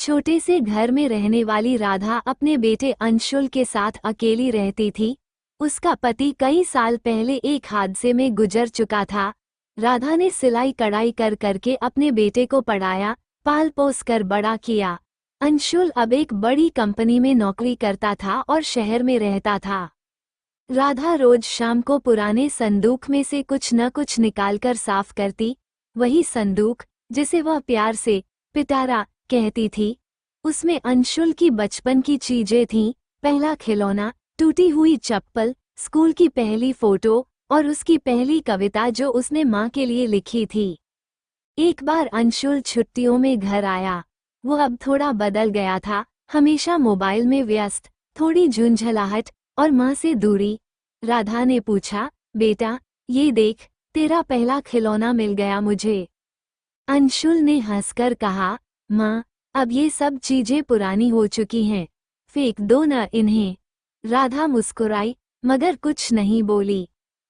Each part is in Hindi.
छोटे से घर में रहने वाली राधा अपने बेटे अंशुल के साथ अकेली रहती थी। उसका पति कई साल पहले एक हादसे में गुजर चुका था। राधा ने सिलाई कढ़ाई कर करके अपने बेटे को पढ़ाया, पाल पोस कर बड़ा किया। अंशुल अब एक बड़ी कंपनी में नौकरी करता था और शहर में रहता था। राधा रोज शाम को पुराने संदूक में से कुछ न कुछ निकालकर साफ करती। वही संदूक जिसे वह प्यार से पिटारा कहती थी, उसमें अंशुल की बचपन की चीजें थीं, पहला खिलौना, टूटी हुई चप्पल, स्कूल की पहली फोटो और उसकी पहली कविता जो उसने माँ के लिए लिखी थी। एक बार अंशुल छुट्टियों में घर आया। वो अब थोड़ा बदल गया था, हमेशा मोबाइल में व्यस्त, थोड़ी झुंझलाहट और माँ से दूरी। राधा ने पूछा, बेटा ये देख, तेरा पहला खिलौना मिल गया मुझे। अंशुल ने हंसकर कहा, माँ अब ये सब चीजें पुरानी हो चुकी हैं, फेंक दो न इन्हें। राधा मुस्कुराई मगर कुछ नहीं बोली।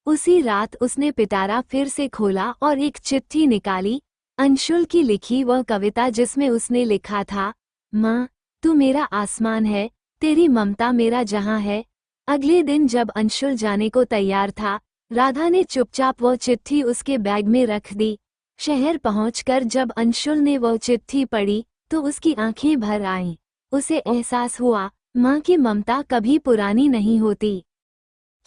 उसी रात उसने पिटारा फिर से खोला और एक चिट्ठी निकाली, अंशुल की लिखी वह कविता जिसमें उसने लिखा था, माँ तू मेरा आसमान है, तेरी ममता मेरा जहां है। अगले दिन जब अंशुल जाने को तैयार था, राधा ने चुपचाप वह चिट्ठी उसके बैग में रख दी। शहर पहुंचकर जब अंशुल ने वह चिट्ठी पढ़ी तो उसकी आंखें भर आईं। उसे एहसास हुआ, माँ की ममता कभी पुरानी नहीं होती।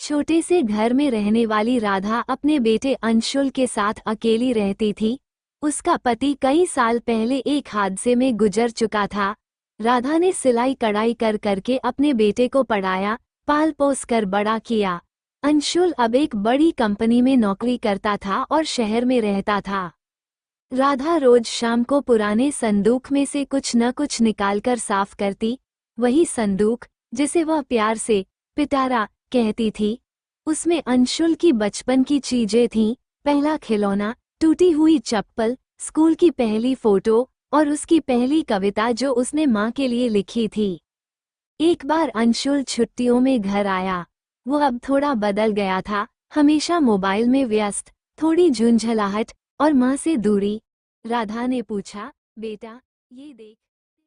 छोटे से घर में रहने वाली राधा अपने बेटे अंशुल के साथ अकेली रहती थी। उसका पति कई साल पहले एक हादसे में गुजर चुका था। राधा ने सिलाई कढ़ाई कर करके अपने बेटे को पढ़ाया, पाल पोस कर बड़ा किया। अंशुल अब एक बड़ी कंपनी में नौकरी करता था और शहर में रहता था। राधा रोज शाम को पुराने संदूक में से कुछ न कुछ निकालकर साफ करती। वही संदूक जिसे वह प्यार से पिटारा कहती थी, उसमें अंशुल की बचपन की चीजें थीं, पहला खिलौना, टूटी हुई चप्पल, स्कूल की पहली फोटो और उसकी पहली कविता जो उसने माँ के लिए लिखी थी। एक बार अंशुल छुट्टियों में घर आया। वो अब थोड़ा बदल गया था, हमेशा मोबाइल में व्यस्त, थोड़ी झुंझलाहट और माँ से दूरी। राधा ने पूछा, बेटा ये देख।